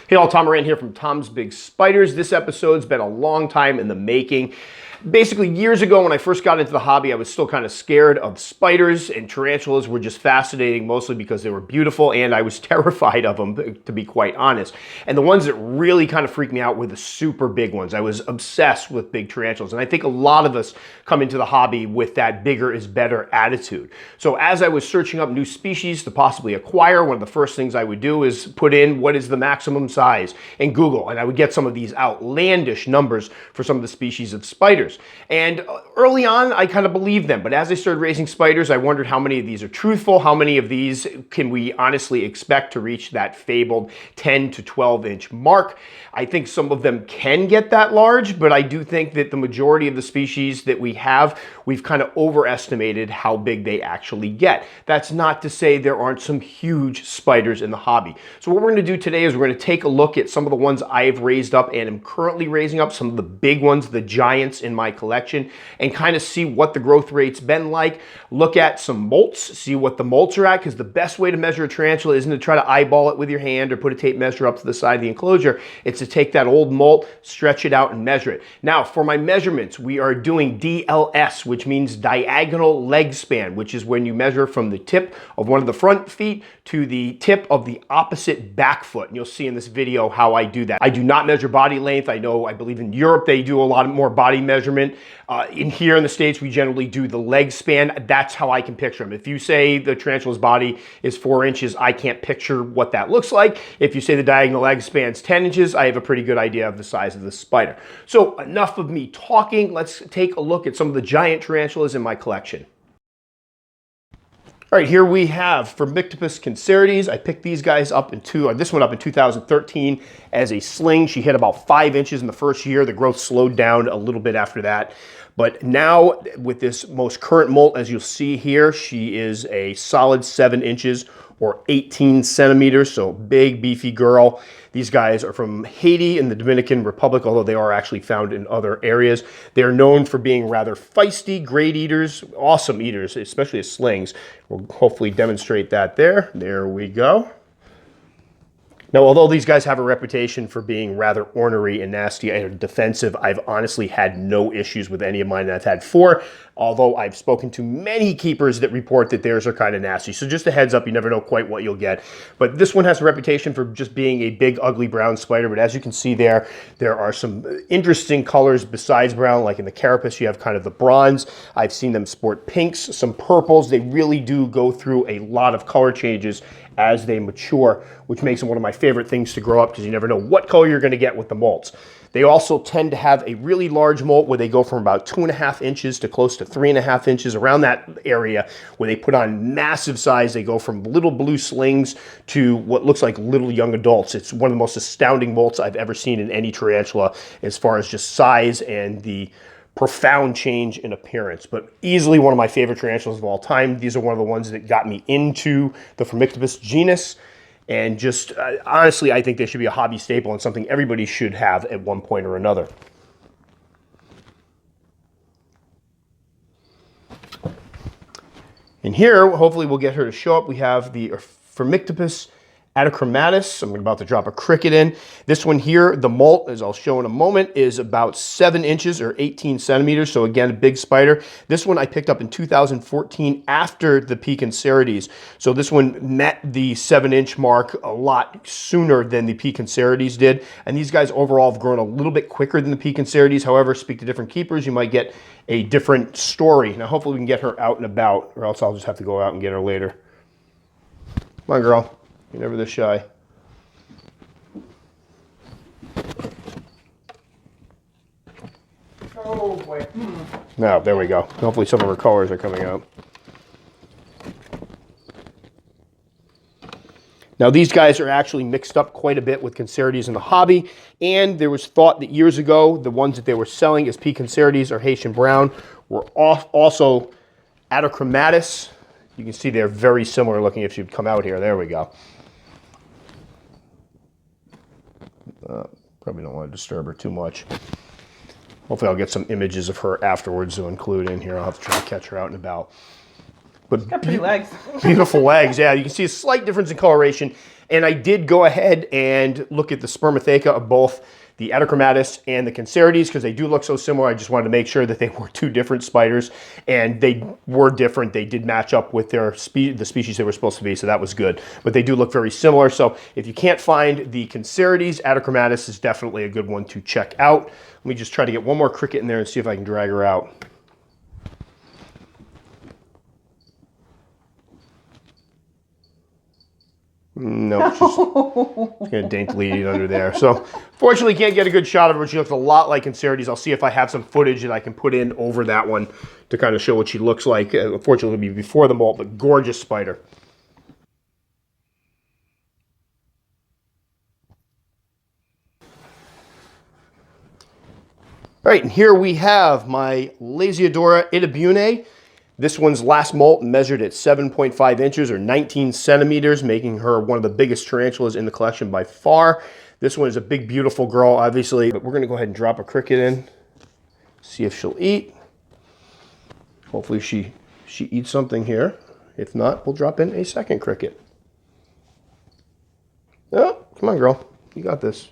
Hey all, Tom Moran here from Tom's Big Spiders. This episode's been a long time in the making. Basically, years ago when I first got into the hobby, I was still kind of scared of spiders, and tarantulas were just fascinating, mostly because they were beautiful, and I was terrified of them, to be quite honest. And the ones that really kind of freaked me out were the super big ones. I was obsessed with big tarantulas, and I think a lot of us come into the hobby with that bigger is better attitude. So as I was searching up new species to possibly acquire, one of the first things I would do is put in what is the maximum size in Google, and I would get some of these outlandish numbers for some of the species of spiders. And early on, I kind of believed them, but as I started raising spiders, I wondered how many of these are truthful, how many of these can we honestly expect to reach that fabled 10 to 12 inch mark. I think some of them can get that large, but I do think that the majority of the species that we have, we've kind of overestimated how big they actually get. That's not to say there aren't some huge spiders in the hobby. So what we're going to do today is we're going to take a look at some of the ones I've raised up and am currently raising up, some of the big ones, the giants in my collection, and kind of see what the growth rate's been like. Look at some molts, see what the molts are at, because the best way to measure a tarantula isn't to try to eyeball it with your hand or put a tape measure up to the side of the enclosure. It's to take that old molt, stretch it out, and measure it. Now, for my measurements, we are doing DLS, which means diagonal leg span, which is when you measure from the tip of one of the front feet to the tip of the opposite back foot. And you'll see in this video how I do that. I do not measure body length. I believe in Europe they do a lot more body measurement. In here in the States, we generally do the leg span. That's how I can picture them. If you say the tarantula's body is 4 inches, I can't picture what that looks like. If you say the diagonal leg span's 10 inches, I have a pretty good idea of the size of the spider. So enough of me talking. Let's take a look at some of the giant tarantulas in my collection. All right, here we have Formicopus Concertis. I picked these guys up this one up in 2013 as a sling. She hit about 5 inches in the first year. The growth slowed down a little bit after that. But now with this most current molt, as you'll see here, she is a solid 7 inches or 18 centimeters, so big, beefy girl. These guys are from Haiti in the Dominican Republic, although they are actually found in other areas. They're known for being rather feisty, great eaters, awesome eaters, especially as slings. We'll hopefully demonstrate that there. There we go. Now, although these guys have a reputation for being rather ornery and nasty and defensive, I've honestly had no issues with any of mine. I've had 4, although I've spoken to many keepers that report that theirs are kind of nasty. So just a heads up, you never know quite what you'll get. But this one has a reputation for just being a big, ugly brown spider. But as you can see there are some interesting colors besides brown, like in the carapace, you have kind of the bronze. I've seen them sport pinks, some purples. They really do go through a lot of color changes as they mature, which makes them one of my favorite things to grow up because you never know what color you're going to get with the molts. They also tend to have a really large molt where they go from about 2.5 inches to close to 3.5 inches, around that area where they put on massive size. They go from little blue slings to what looks like little young adults. It's one of the most astounding molts I've ever seen in any tarantula as far as just size and the profound change in appearance, but easily one of my favorite tarantulas of all time. These are one of the ones that got me into the Formicopus genus, and just honestly, I think they should be a hobby staple and something everybody should have at one point or another. And here, hopefully we'll get her to show up. We have the Mctopus Atticumatus. I'm about to drop a cricket in. This one here, the molt, as I'll show in a moment, is about 7 inches or 18 centimeters. So again, a big spider. This one I picked up in 2014 after the P. Concertis. So this one met the 7-inch mark a lot sooner than the P. Concertis did. And these guys overall have grown a little bit quicker than the P. Concertis. However, speak to different keepers, you might get a different story. Now, hopefully we can get her out and about, or else I'll just have to go out and get her later. Come on, girl. You're never this shy. Oh boy. Now, there we go. Hopefully some of her colors are coming out. Now, these guys are actually mixed up quite a bit with Concertis in the hobby, and there was thought that years ago, the ones that they were selling as P. Concertis or Haitian Brown were also Atticumatus. You can see they're very similar looking if you'd come out here. There we go. Probably don't want to disturb her too much. Hopefully I'll get some images of her afterwards to include in here. I'll have to try to catch her out and about. But She's got pretty legs. Beautiful legs, yeah. You can see a slight difference in coloration. And I did go ahead and look at the spermatheca of both the Atticumatus and the Concertis because they do look so similar. I just wanted to make sure that they were two different spiders, and they were different. They did match up with their the species they were supposed to be, so that was good. But they do look very similar. So if you can't find the Concertis, Atticumatus is definitely a good one to check out. Let me just try to get one more cricket in there and see if I can drag her out. No, she's going to daintily eat under there. So, fortunately, can't get a good shot of her. She looks a lot like Concertis. I'll see if I have some footage that I can put in over that one to kind of show what she looks like. Unfortunately, it'll be before the molt, but gorgeous spider. All right, and here we have my Lazyadora Hybana. This one's last molt measured at 7.5 inches or 19 centimeters, making her one of the biggest tarantulas in the collection by far. This one is a big, beautiful girl, obviously, but we're gonna go ahead and drop a cricket in, see if she'll eat. Hopefully she eats something here. If not, we'll drop in a second cricket. Oh, come on, girl, you got this.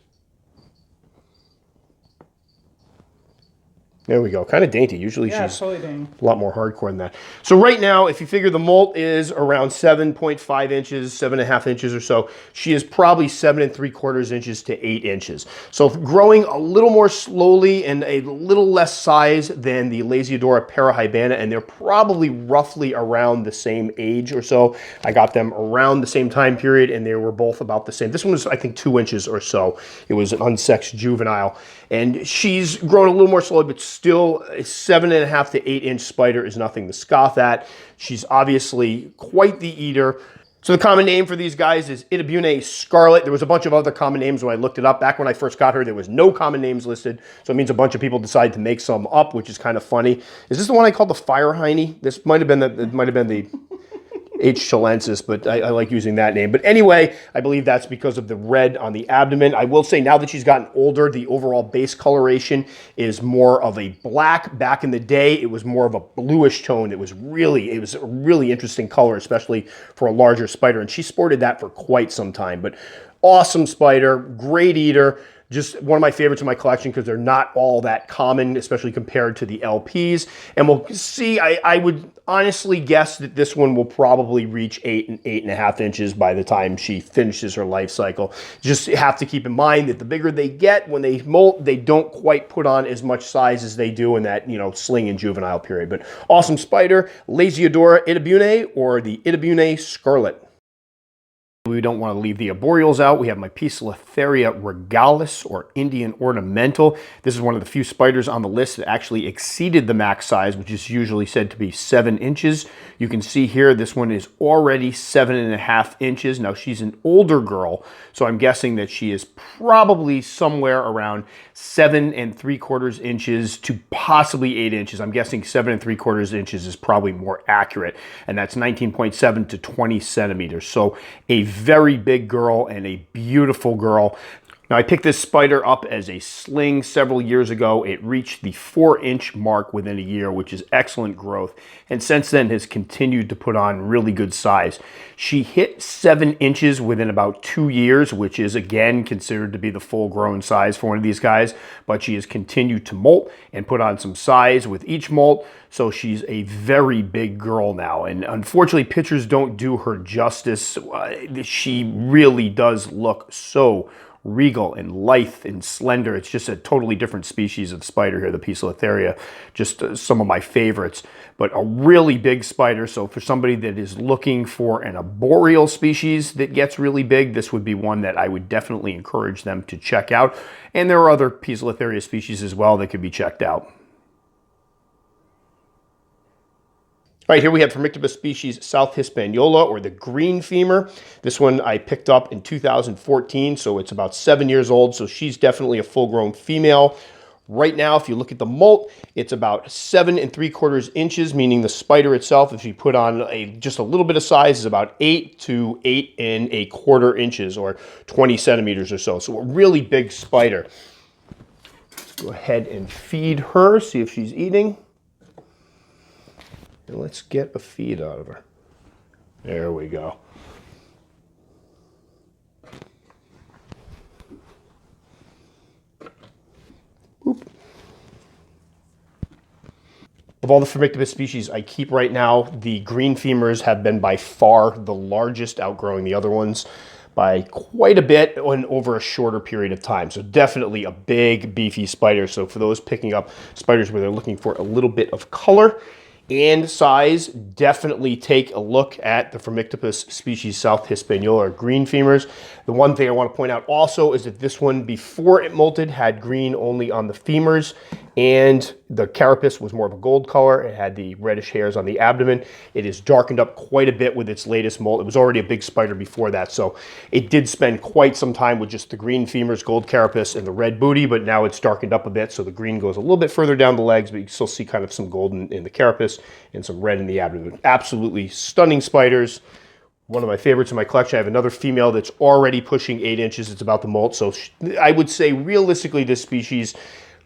There we go. Kind of dainty. Usually she's totally a lot more hardcore than that. So right now, if you figure the molt is around 7.5 inches, 7.5 inches or so, she is probably 7 3/4 inches to 8 inches. So growing a little more slowly and a little less size than the Lazyadoraparahiberna, and they're probably roughly around the same age or so. I got them around the same time period, and they were both about the same. This one was, I think, 2 inches or so. It was an unsexed juvenile, and she's grown a little more slowly, but still a 7.5 to 8 inch spider is nothing to scoff at. She's obviously quite the eater. So the common name for these guys is Hybana scarlet. There was a bunch of other common names when I looked it up. Back when I first got her, there was no common names listed. So it means a bunch of people decided to make some up, which is kind of funny. Is this the one I called the fire hiney? This might have been the H. chilensis, but I like using that name. But anyway, I believe that's because of the red on the abdomen. I will say now that she's gotten older, the overall base coloration is more of a black. Back in the day, it was more of a bluish tone. It was a really interesting color, especially for a larger spider. And she sported that for quite some time. But awesome spider, great eater. Just one of my favorites in my collection because they're not all that common, especially compared to the LPs. And we'll see, I would honestly guess that this one will probably reach 8 and 8.5 inches by the time she finishes her life cycle. Just have to keep in mind that the bigger they get, when they molt, they don't quite put on as much size as they do in that, sling and juvenile period. But awesome spider, Lazyadora Hybana, or the Hybana scarlet. We don't want to leave the arboreals out. We have my piece Letharia Regales, or Indian ornamental. This is one of the few spiders on the list that actually exceeded the max size, which is usually said to be 7 inches. You can see here, this one is already 7.5 inches. Now she's an older girl, so I'm guessing that she is probably somewhere around 7 3/4 inches to possibly 8 inches. I'm guessing 7 3/4 inches is probably more accurate, and that's 19.7 to 20 centimeters. So a very big girl and a beautiful girl. Now, I picked this spider up as a sling several years ago. It reached the 4-inch mark within a year, which is excellent growth, and since then has continued to put on really good size. She hit 7 inches within about 2 years, which is again considered to be the full-grown size for one of these guys, but she has continued to molt and put on some size with each molt, so she's a very big girl now, and unfortunately pictures don't do her justice. She really does look so regal and lithe and slender. It's just a totally different species of spider here, the Letharia. Just some of my favorites, but a really big spider. So for somebody that is looking for an arboreal species that gets really big, this would be one that I would definitely encourage them to check out. And there are other Letharia species as well that could be checked out. All right, here we have Formicopus species South Hispaniola, or the green femur. This one I picked up in 2014, so it's about 7 years old, so she's definitely a full-grown female. Right now, if you look at the molt, it's about 7 3/4 inches, meaning the spider itself, if you put on just a little bit of size, is about 8 to 8 1/4 inches, or 20 centimeters or so. So a really big spider. Let's go ahead and feed her, see if she's eating. And let's get a feed out of her. There we go. Boop. Of all the Formicopus species I keep right now, the green femurs have been by far the largest, outgrowing the other ones by quite a bit and over a shorter period of time. So definitely a big, beefy spider. So for those picking up spiders where they're looking for a little bit of color and size, definitely take a look at the Formicopus species South Hispaniola, or green femurs. The one thing I want to point out also is that this one, before it molted, had green only on the femurs, and the carapace was more of a gold color. It had the reddish hairs on the abdomen. It is darkened up quite a bit with its latest molt. It was already a big spider before that, so it did spend quite some time with just the green femurs, gold carapace, and the red booty, but now it's darkened up a bit, so the green goes a little bit further down the legs, but you still see kind of some gold in the carapace and some red in the abdomen. Absolutely stunning spiders. One of my favorites in my collection. I have another female that's already pushing 8 inches. It's about to molt, so I would say realistically this species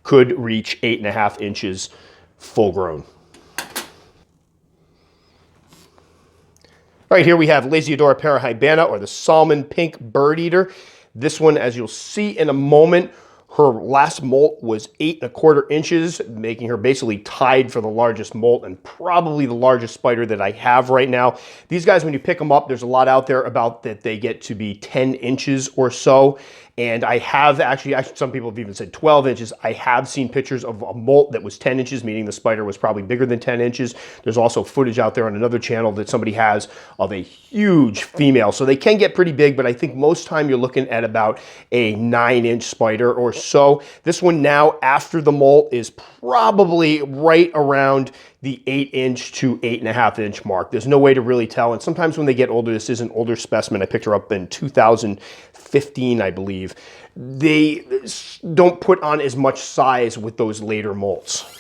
could reach 8.5 inches full grown. All right, here we have Lazyadoraparahiberna, or the salmon pink bird eater. This one, as you'll see in a moment, her last molt was 8.25 inches, making her basically tied for the largest molt and probably the largest spider that I have right now. These guys, when you pick them up, there's a lot out there about that they get to be 10 inches or so. And I have actually, some people have even said 12 inches. I have seen pictures of a molt that was 10 inches, meaning the spider was probably bigger than 10 inches. There's also footage out there on another channel that somebody has of a huge female. So they can get pretty big, but I think most time you're looking at about a 9-inch spider or so. This one now, after the molt, is probably right around the 8-inch to 8.5-inch mark. There's no way to really tell. And sometimes when they get older, this is an older specimen. I picked her up in 2015, I believe. They don't put on as much size with those later molts.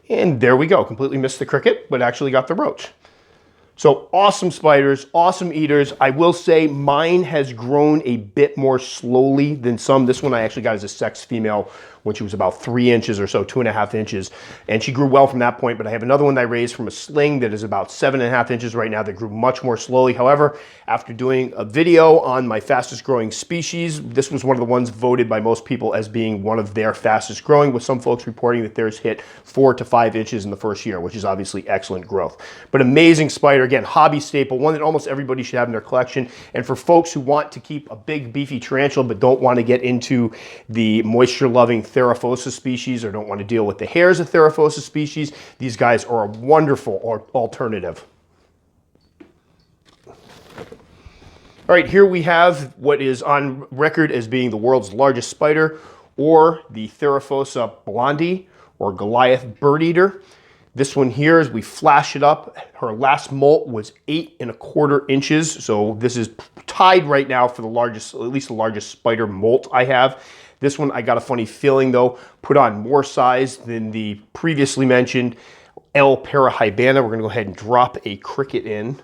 And there we go. Completely missed the cricket, but actually got the roach. So awesome spiders, awesome eaters. I will say mine has grown a bit more slowly than some. This one I actually got as a sex female when she was about 3 inches or so, 2.5 inches. And she grew well from that point, but I have another one that I raised from a sling that is about 7.5 inches right now that grew much more slowly. However, after doing a video on my fastest growing species, this was one of the ones voted by most people as being one of their fastest growing, with some folks reporting that theirs hit 4 to 5 inches in the first year, which is obviously excellent growth. But amazing spider, again, hobby staple, one that almost everybody should have in their collection. And for folks who want to keep a big beefy tarantula but don't want to get into the moisture-loving Theraphosa species or don't want to deal with the hairs of Theraphosa species, these guys are a wonderful alternative. All right, here we have what is on record as being the world's largest spider, or the Theraphosa blondie, or Goliath bird eater. This one here, as we flash it up, her last molt was 8.25 inches. So this is tied right now for the largest, at least the largest spider molt I have. This one, I got a funny feeling though, put on more size than the previously mentioned Lazyadoraparahiberna. We're gonna go ahead and drop a cricket in.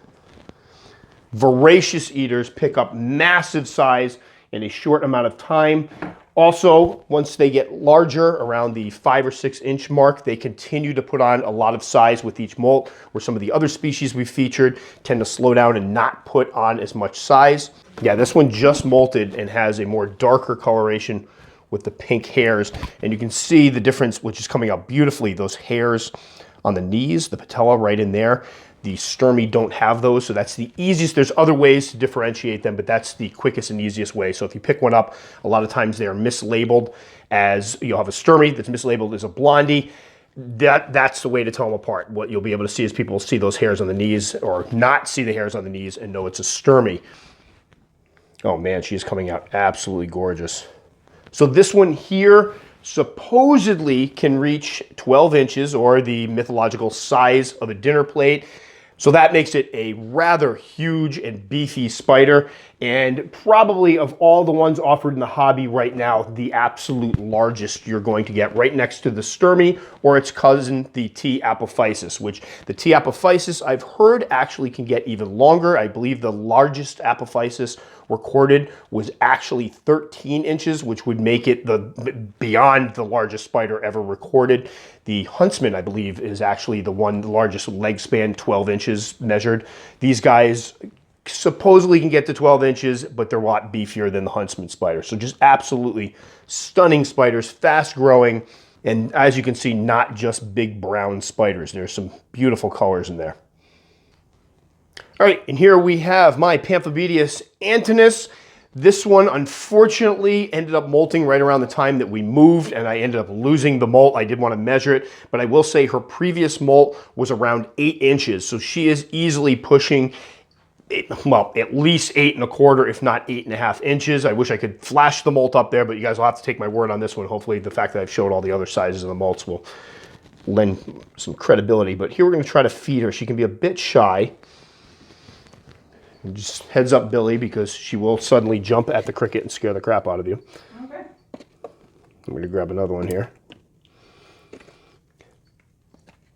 Voracious eaters pick up massive size in a short amount of time. Also, once they get larger, around the 5 or 6 inch mark, they continue to put on a lot of size with each molt, where some of the other species we've featured tend to slow down and not put on as much size. Yeah, this one just molted and has a more darker coloration with the pink hairs. And you can see the difference, which is coming out beautifully, those hairs on the knees, the patella right in there. The Sturmy don't have those, so that's the easiest. There's other ways to differentiate them, but that's the quickest and easiest way. So if you pick one up, a lot of times they are mislabeled as, you'll have a Sturmy that's mislabeled as a blondie. That's the way to tell them apart. What you'll be able to see is people will see those hairs on the knees or not see the hairs on the knees and know it's a Sturmy. Oh man, she's coming out absolutely gorgeous. So this one here supposedly can reach 12 inches, or the mythological size of a dinner plate. So that makes it a rather huge and beefy spider, and probably of all the ones offered in the hobby right now, the absolute largest you're going to get, right next to the Sturmy or its cousin, the T. apophysis, which the T. apophysis I've heard actually can get even longer. I believe the largest apophysis recorded was actually 13 inches, which would make it beyond the largest spider ever recorded. The huntsman, I believe, is actually the largest leg span, 12 inches measured. These guys supposedly can get to 12 inches, but they're a lot beefier than the huntsman spider. So just absolutely stunning spiders, fast growing, and as you can see, not just big brown spiders. There's some beautiful colors in there. All right, and here we have my Pamphobedius antonus. This one, unfortunately, ended up molting right around the time that we moved, and I ended up losing the molt. I did want to measure it, but I will say her previous molt was around 8 inches, so she is easily pushing well, at least 8 1/4, if not 8 1/2 inches. I wish I could flash the molt up there, but you guys will have to take my word on this one. Hopefully the fact that I've showed all the other sizes of the molts will lend some credibility. But here we're going to try to feed her. She can be a bit shy. And just heads up, Billy, because she will suddenly jump at the cricket and scare the crap out of you. Okay. I'm going to grab another one here.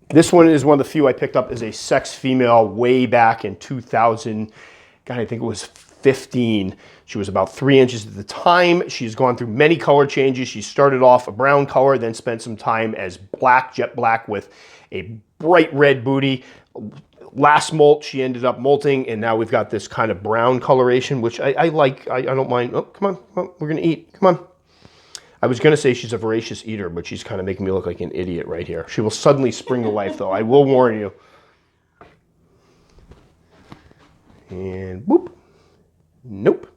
This one is one of the few I picked up as a sex female way back in 2000. God, I think it was 15. She was about 3 inches at the time. She's gone through many color changes. She started off a brown color, then spent some time as black, jet black, with a bright red booty. Last molt, she ended up molting, and now we've got this kind of brown coloration, which I like. I don't mind. Oh, come on, we're going to eat. Come on. I was going to say she's a voracious eater, but she's kind of making me look like an idiot right here. She will suddenly spring to life, though. I will warn you. And whoop. Nope.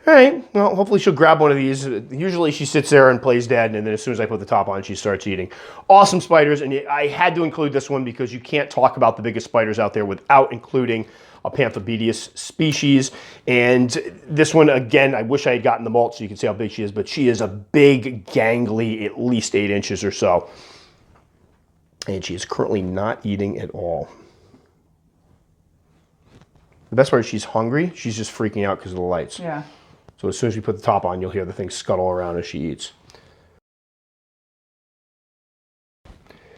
All right, well, hopefully she'll grab one of these. Usually she sits there and plays dead, and then as soon as I put the top on, she starts eating. Awesome spiders, and I had to include this one because you can't talk about the biggest spiders out there without including a Pamphobedius species. And this one, again, I wish I had gotten the molt so you can see how big she is, but she is a big, gangly, at least 8 inches or so. And she is currently not eating at all. The best part is she's hungry. She's just freaking out because of the lights. Yeah. So as soon as we put the top on, you'll hear the thing scuttle around as she eats.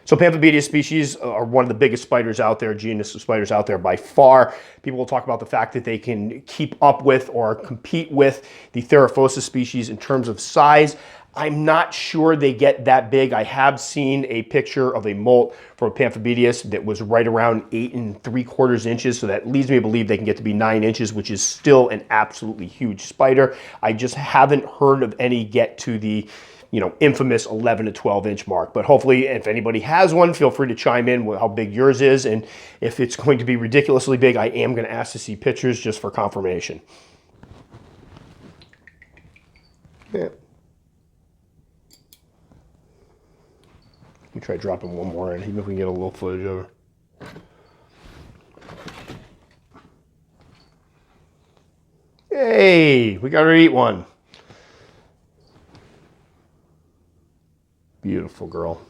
So Pamphobedius species are one of the biggest spiders out there, genus of spiders out there by far. People will talk about the fact that they can keep up with or compete with the Theraphosa species in terms of size. I'm not sure they get that big. I have seen a picture of a molt from a Pamphobedius that was right around 8 3/4 inches. So that leads me to believe they can get to be 9 inches, which is still an absolutely huge spider. I just haven't heard of any get to the, you know, infamous 11 to 12 inch mark. But hopefully, if anybody has one, feel free to chime in with how big yours is. And if it's going to be ridiculously big, I am going to ask to see pictures just for confirmation. Yeah. Let me try dropping one more in, even if we can get a little footage of her. Hey, we got her to eat one. Beautiful girl.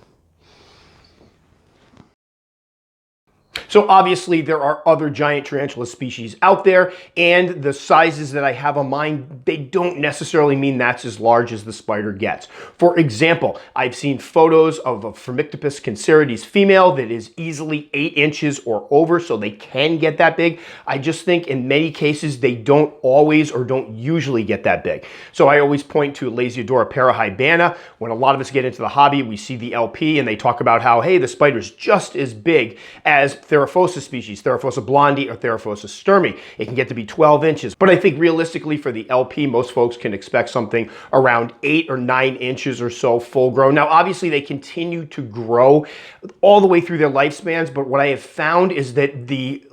So obviously there are other giant tarantula species out there, and the sizes that I have on mine, they don't necessarily mean that's as large as the spider gets. For example, I've seen photos of a Formicopus Concertis female that is easily 8 inches or over, so they can get that big. I just think in many cases they don't always or don't usually get that big. So I always point to Lazyadoraparahiberna. When a lot of us get into the hobby, we see the LP and they talk about how, hey, the spider's just as big as Theraphosa species, Theraphosa blondie or Theraphosa sturmi. It can get to be 12 inches. But I think realistically for the LP, most folks can expect something around 8 or 9 inches or so full grown. Now, obviously they continue to grow all the way through their lifespans, but what I have found is that the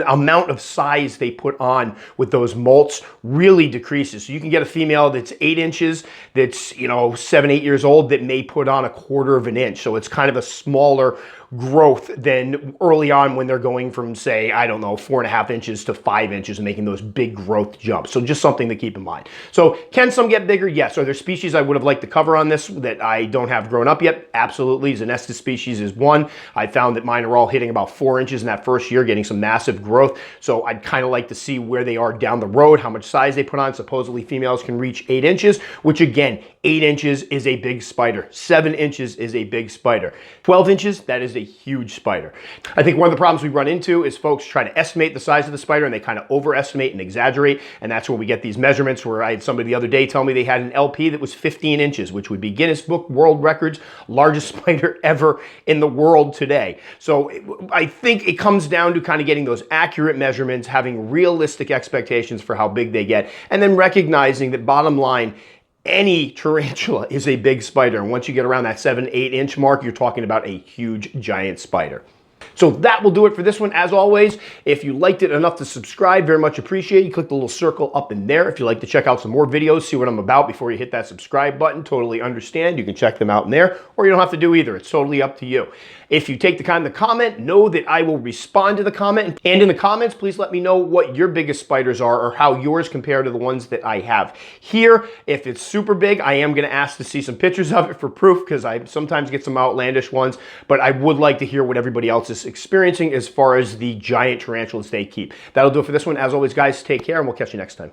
amount of size they put on with those molts really decreases. So you can get a female that's 8 inches, that's, you know, 7, 8 years old, that may put on 1/4 inch. So it's kind of a smaller growth than early on when they're going from, say, I don't know, 4.5 inches to 5 inches and making those big growth jumps. So just something to keep in mind. So can some get bigger? Yes. Are there species I would have liked to cover on this that I don't have grown up yet? Absolutely. Xenestus species is one. I found that mine are all hitting about 4 inches in that first year, getting some massive massive growth. So I'd kind of like to see where they are down the road, how much size they put on. Supposedly females can reach 8 inches, which again, 8 inches is a big spider. 7 inches is a big spider. 12 inches, that is a huge spider. I think one of the problems we run into is folks try to estimate the size of the spider and they kind of overestimate and exaggerate. And that's where we get these measurements where I had somebody the other day tell me they had an LP that was 15 inches, which would be Guinness Book World Records, largest spider ever in the world today. So I think it comes down to kind of getting those accurate measurements, having realistic expectations for how big they get, and then recognizing that bottom line, any tarantula is a big spider. And once you get around that 7-8 inch mark, you're talking about a huge giant spider. So that will do it for this one. As always, if you liked it enough to subscribe, very much appreciated. Click the little circle up in there. If you'd like to check out some more videos, see what I'm about before you hit that subscribe button, totally understand. You can check them out in there, or you don't have to do either. It's totally up to you. If you take the time to comment, know that I will respond to the comment. And in the comments, please let me know what your biggest spiders are or how yours compare to the ones that I have here. If it's super big, I am going to ask to see some pictures of it for proof because I sometimes get some outlandish ones, but I would like to hear what everybody else is experiencing as far as the giant tarantulas they keep. That'll do it for this one. As always, guys, take care and we'll catch you next time.